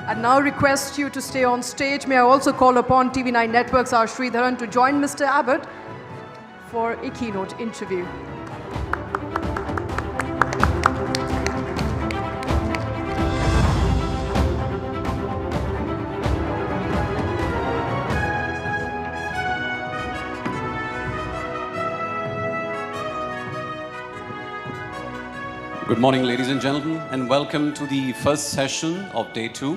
And now request you to stay on stage. May I also call upon TV9 Network's R. Sridharan to join Mr. Abbott for a keynote interview. Good morning, ladies and gentlemen, and welcome to the first session of Day 2,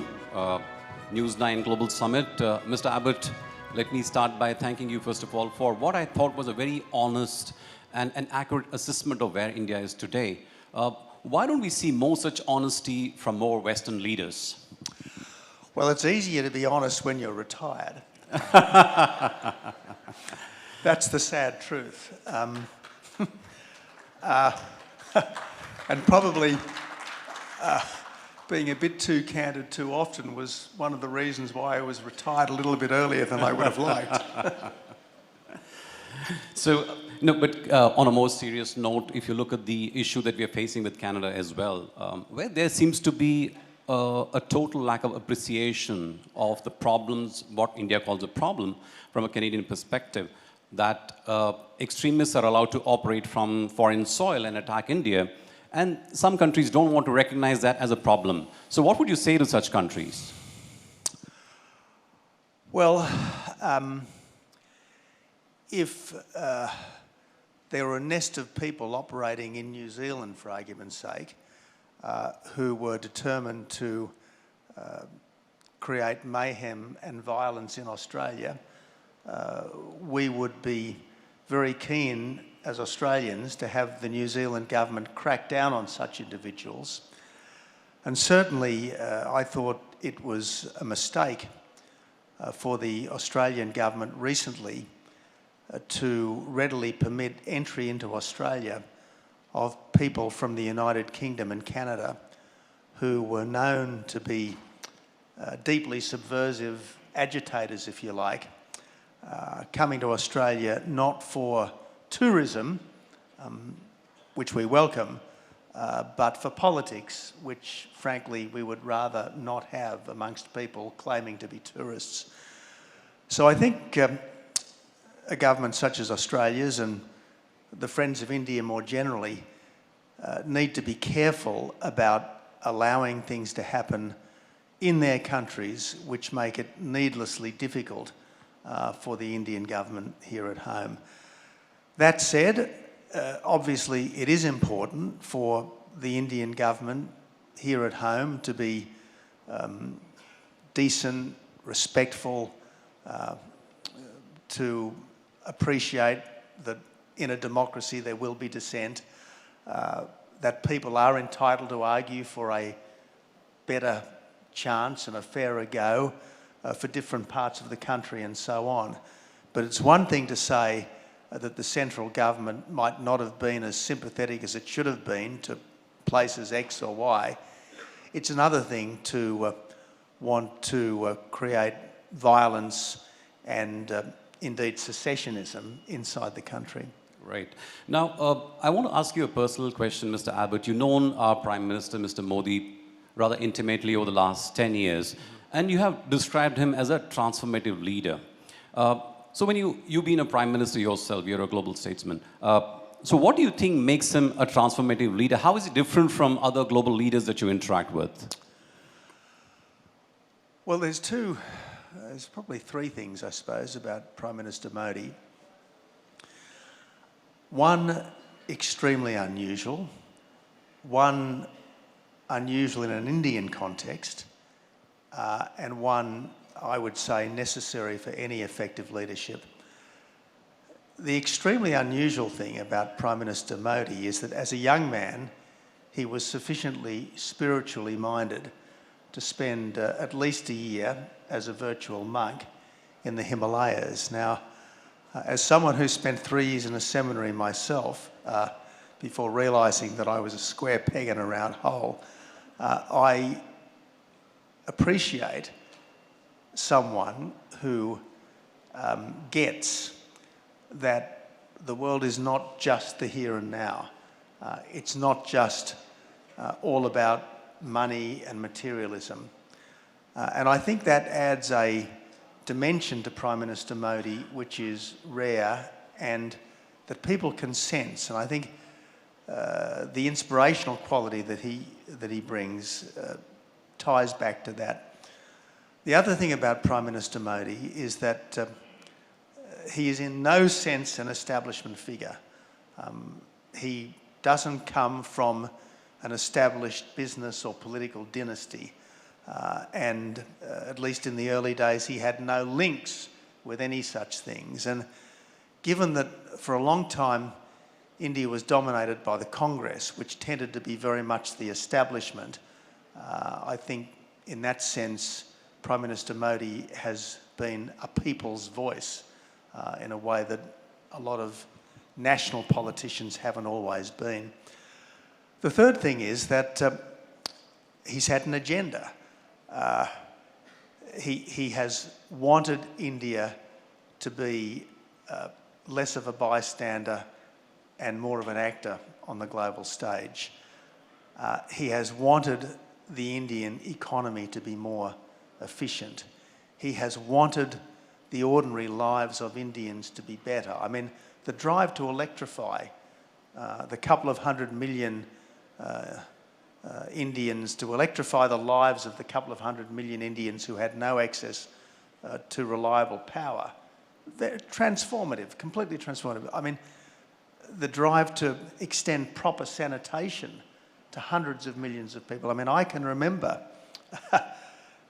News 9 Global Summit. Mr. Abbott, let me start by thanking you, first of all, for what I thought was a very honest and an accurate assessment of where India is today. Why don't we see more such honesty from more Western leaders? Well, it's easier to be honest when you're retired. That's the sad truth. And probably being a bit too candid too often was one of the reasons why I was retired a little bit earlier than I would have liked. So, no, but on a more serious note, if you look at the issue that we are facing with Canada as well, where there seems to be a total lack of appreciation of the problems, what India calls a problem, from a Canadian perspective, that extremists are allowed to operate from foreign soil and attack India. And some countries don't want to recognize that as a problem. So what would you say to such countries? Well, if there were a nest of people operating in New Zealand, for argument's sake, who were determined to create mayhem and violence in Australia, we would be very keen as Australians to have the New Zealand government crack down on such individuals. And certainly I thought it was a mistake for the Australian government recently to readily permit entry into Australia of people from the United Kingdom and Canada who were known to be deeply subversive agitators, if you like, coming to Australia not for tourism, which we welcome, but for politics, which frankly we would rather not have amongst people claiming to be tourists. So I think a government such as Australia's and the Friends of India more generally need to be careful about allowing things to happen in their countries which make it needlessly difficult for the Indian government here at home. That said, obviously it is important for the Indian government here at home to be decent, respectful, to appreciate that in a democracy there will be dissent, that people are entitled to argue for a better chance and a fairer go for different parts of the country and so on. But it's one thing to say that the central government might not have been as sympathetic as it should have been to places X or Y. It's another thing to want to create violence and indeed secessionism inside the country. Right. Now, I want to ask you a personal question, Mr. Abbott. You've known our Prime Minister, Mr. Modi, rather intimately over the last 10 years, and you have described him as a transformative leader. So when you've been a Prime Minister yourself, you're a global statesman. So what do you think makes him a transformative leader? How is he different from other global leaders that you interact with? Well, there's probably three things, I suppose, about Prime Minister Modi. One, extremely unusual. One, unusual in an Indian context. And one, I would say, necessary for any effective leadership. The extremely unusual thing about Prime Minister Modi is that as a young man, he was sufficiently spiritually minded to spend at least a year as a virtual monk in the Himalayas. Now, as someone who spent 3 years in a seminary myself, before realising that I was a square peg in a round hole, I appreciate someone who gets that the world is not just the here and now. It's not just all about money and materialism. And I think that adds a dimension to Prime Minister Modi which is rare and that people can sense. And I think the inspirational quality that he brings ties back to that. The other thing about Prime Minister Modi is that he is in no sense an establishment figure. He doesn't come from an established business or political dynasty. And at least in the early days, he had no links with any such things. And given that for a long time, India was dominated by the Congress, which tended to be very much the establishment, I think in that sense, Prime Minister Modi has been a people's voice in a way that a lot of national politicians haven't always been. The third thing is that he's had an agenda. He has wanted India to be less of a bystander and more of an actor on the global stage. He has wanted the Indian economy to be more efficient. He has wanted the ordinary lives of Indians to be better. I mean, the drive to electrify the couple of 100 million Indians, to electrify the lives of the couple of 100 million Indians who had no access to reliable power. They're transformative, completely transformative. I mean, the drive to extend proper sanitation to hundreds of millions of people. I mean, I can remember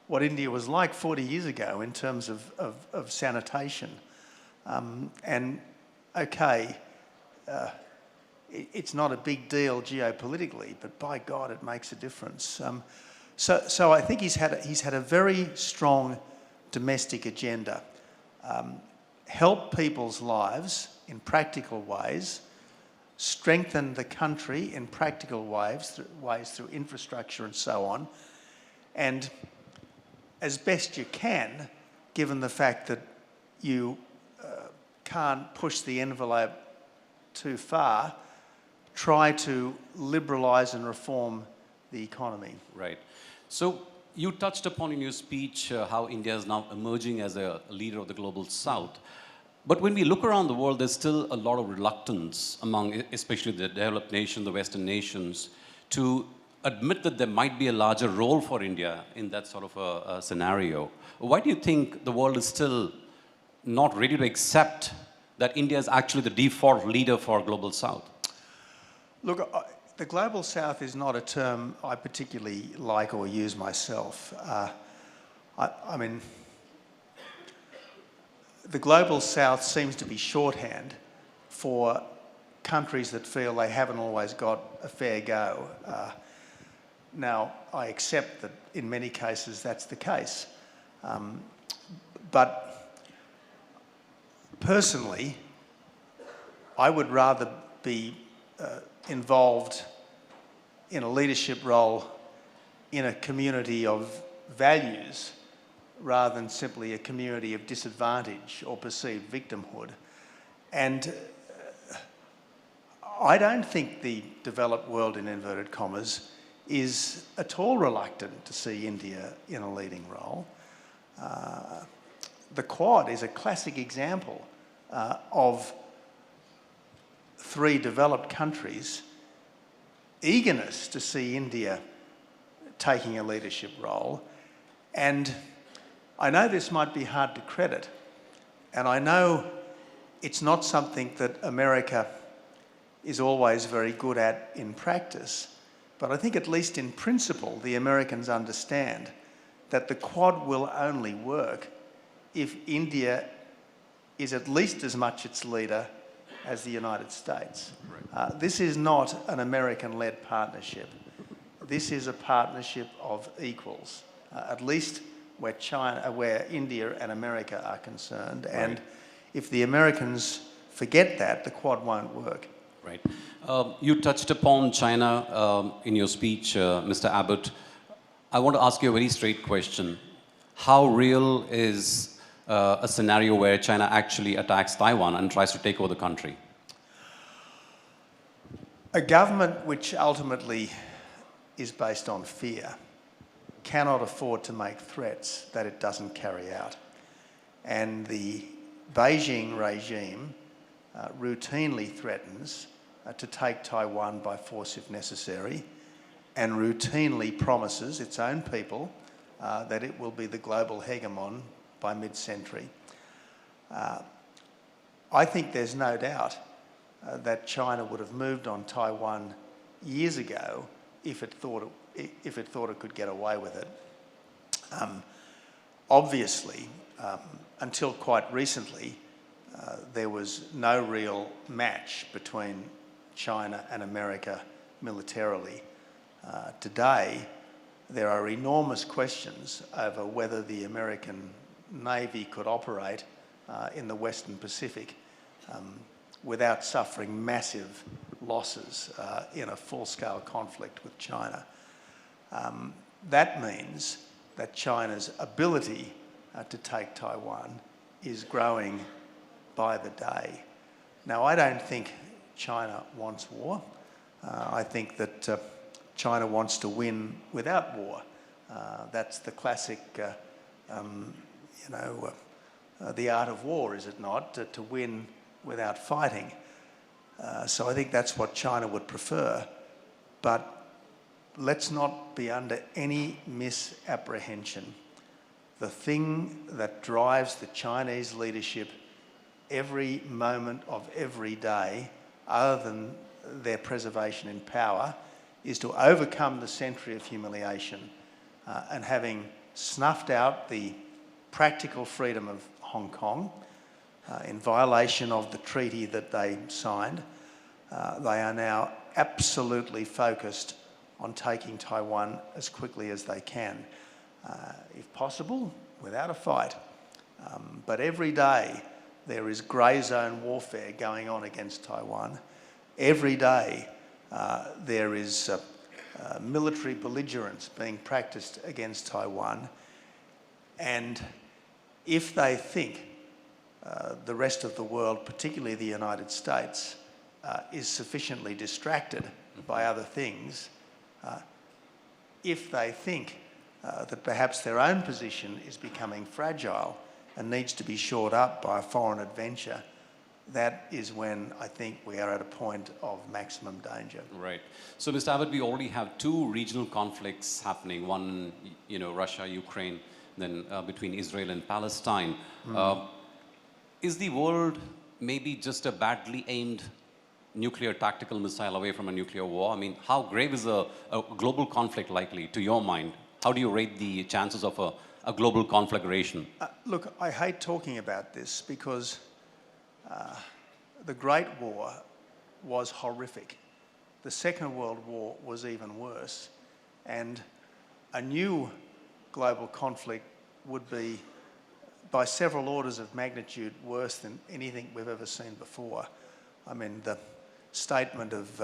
what India was like 40 years ago in terms of sanitation. And okay, it's not a big deal geopolitically, but by God, it makes a difference. So I think he's had a very strong domestic agenda. Help people's lives in practical ways, strengthen the country in practical ways through infrastructure and so on, and as best you can, given the fact that you can't push the envelope too far, try to liberalise and reform the economy. Right. So you touched upon in your speech how India is now emerging as a leader of the global south. But when we look around the world, there's still a lot of reluctance among, especially the developed nations, the Western nations, to admit that there might be a larger role for India in that sort of a scenario. Why do you think the world is still not ready to accept that India is actually the default leader for global south? Look, the global south is not a term I particularly like or use myself. I mean, the global south seems to be shorthand for countries that feel they haven't always got a fair go. Now, I accept that in many cases that's the case. But personally, I would rather be involved in a leadership role in a community of values rather than simply a community of disadvantage or perceived victimhood. And I don't think the developed world, in inverted commas, is at all reluctant to see India in a leading role. The Quad is a classic example of three developed countries' eagerness to see India taking a leadership role. And I know this might be hard to credit, and I know it's not something that America is always very good at in practice, but I think at least in principle, the Americans understand that the Quad will only work if India is at least as much its leader as the United States. Right. This is not an American-led partnership. This is a partnership of equals, at least where India and America are concerned. Right. And if the Americans forget that, the Quad won't work. Right. You touched upon China in your speech, Mr. Abbott. I want to ask you a very straight question. How real is a scenario where China actually attacks Taiwan and tries to take over the country? A government which ultimately is based on fear cannot afford to make threats that it doesn't carry out. And the Beijing regime routinely threatens to take Taiwan by force if necessary, and routinely promises its own people that it will be the global hegemon by mid-century. I think there's no doubt that China would have moved on Taiwan years ago if it thought it could get away with it. Obviously, until quite recently, there was no real match between China and America militarily. Today, there are enormous questions over whether the American Navy could operate in the Western Pacific without suffering massive losses in a full-scale conflict with China. That means that China's ability to take Taiwan is growing by the day. Now, I don't think China wants war. I think that China wants to win without war. That's the classic, the art of war, is it not? To win without fighting. So I think that's what China would prefer. But let's not be under any misapprehension. The thing that drives the Chinese leadership every moment of every day, other than their preservation in power, is to overcome the century of humiliation and having snuffed out the practical freedom of Hong Kong in violation of the treaty that they signed, they are now absolutely focused on taking Taiwan as quickly as they can, if possible, without a fight. But every day there is grey zone warfare going on against Taiwan. Every day there is military belligerence being practiced against Taiwan. And if they think the rest of the world, particularly the United States, is sufficiently distracted by other things, if they think that perhaps their own position is becoming fragile and needs to be shored up by a foreign adventure, that is when I think we are at a point of maximum danger. Right. So, Mr. Abbott, we already have two regional conflicts happening. One, Russia, Ukraine, then between Israel and Palestine. Is the world maybe just a badly aimed nuclear tactical missile away from a nuclear war? I mean, how grave is a global conflict likely, to your mind? How do you rate the chances of a global conflagration? Look, I hate talking about this because the Great War was horrific. The Second World War was even worse. And a new global conflict would be by several orders of magnitude worse than anything we've ever seen before. I mean, the statement of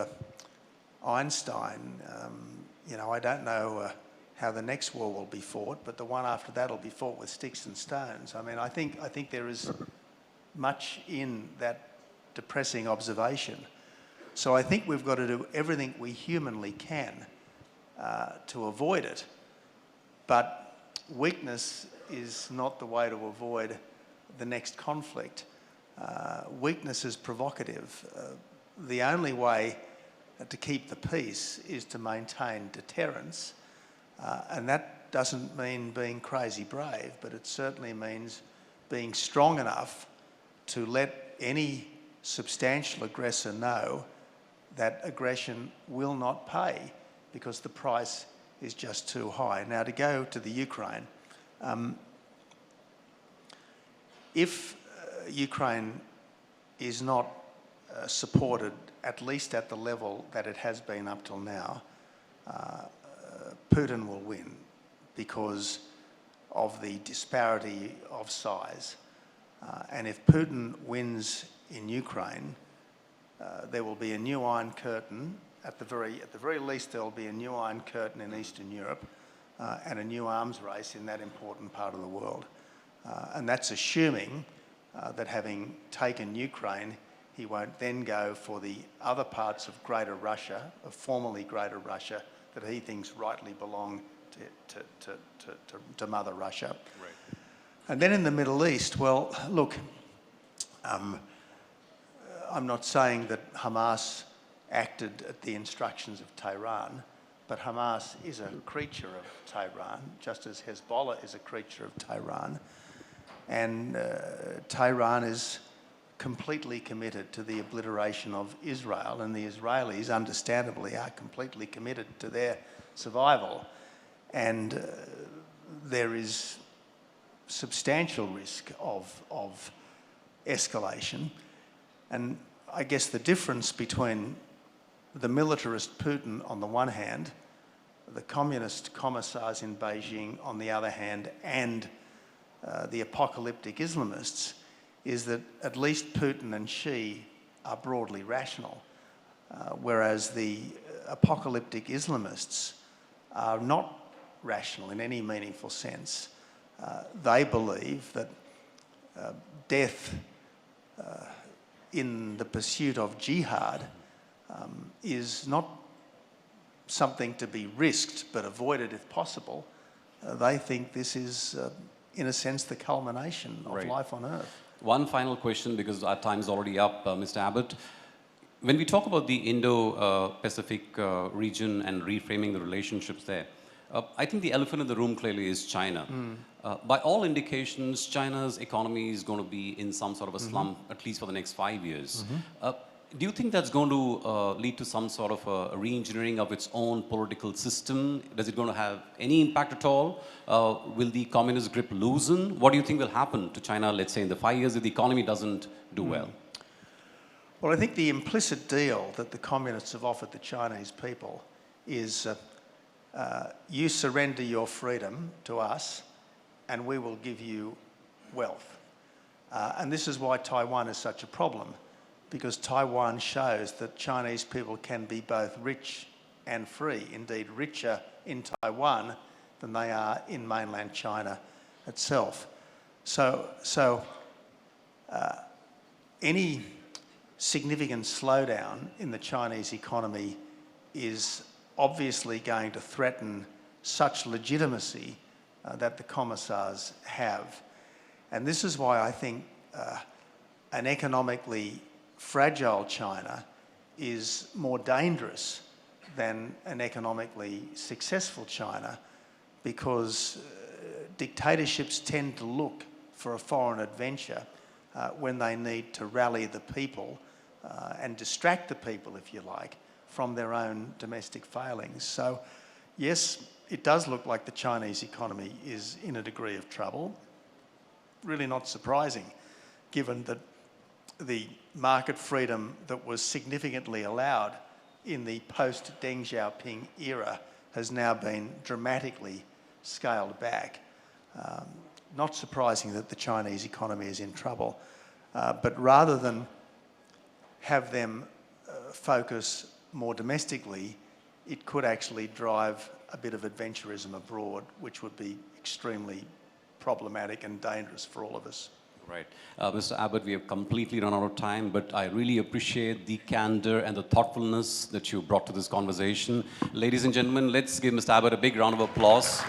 Einstein, I don't know how the next war will be fought, but the one after that will be fought with sticks and stones. I mean, I think there is much in that depressing observation. So I think we've got to do everything we humanly can to avoid it. But weakness is not the way to avoid the next conflict. Weakness is provocative. The only way to keep the peace is to maintain deterrence. And that doesn't mean being crazy brave, but it certainly means being strong enough to let any substantial aggressor know that aggression will not pay because the price is just too high. Now, to go to the Ukraine, if Ukraine is not supported, at least at the level that it has been up till now, Putin will win because of the disparity of size. And if Putin wins in Ukraine, there will be a new Iron Curtain. At the very least, there will be a new Iron Curtain in Eastern Europe and a new arms race in that important part of the world. And that's assuming that having taken Ukraine, he won't then go for the other parts of Greater Russia, of formerly Greater Russia, that he thinks rightly belong to Mother Russia. Right. And then in the Middle East, well, look, I'm not saying that Hamas acted at the instructions of Tehran, but Hamas is a creature of Tehran, just as Hezbollah is a creature of Tehran. And Tehran is completely committed to the obliteration of Israel, and the Israelis, understandably, are completely committed to their survival. And there is substantial risk of escalation. And I guess the difference between the militarist Putin on the one hand, the communist commissars in Beijing on the other hand, and the apocalyptic Islamists, is that at least Putin and Xi are broadly rational, whereas the apocalyptic Islamists are not rational in any meaningful sense. They believe that death in the pursuit of jihad is not something to be risked but avoided if possible. They think this is, in a sense, the culmination of Right. life on Earth. One final question, because our time's already up, Mr. Abbott. When we talk about the Indo-Pacific region and reframing the relationships there, I think the elephant in the room clearly is China. By all indications, China's economy is going to be in some sort of a slump, at least for the next 5 years. Do you think that's going to lead to some sort of a re-engineering of its own political system? Is it going to have any impact at all? Will the communist grip loosen? What do you think will happen to China, let's say, in the 5 years if the economy doesn't do well? Well, I think the implicit deal that the communists have offered the Chinese people is you surrender your freedom to us and we will give you wealth. And this is why Taiwan is such a problem, because Taiwan shows that Chinese people can be both rich and free, indeed richer in Taiwan than they are in mainland China itself. So any significant slowdown in the Chinese economy is obviously going to threaten such legitimacy that the commissars have. And this is why I think an economically fragile China is more dangerous than an economically successful China, because dictatorships tend to look for a foreign adventure when they need to rally the people and distract the people, if you like, from their own domestic failings. So, yes, it does look like the Chinese economy is in a degree of trouble. Really not surprising, given that the market freedom that was significantly allowed in the post-Deng Xiaoping era has now been dramatically scaled back. Not surprising that the Chinese economy is in trouble. But rather than have them focus more domestically, it could actually drive a bit of adventurism abroad, which would be extremely problematic and dangerous for all of us. Right. Mr. Abbott, we have completely run out of time, but I really appreciate the candor and the thoughtfulness that you brought to this conversation. Ladies and gentlemen, let's give Mr. Abbott a big round of applause.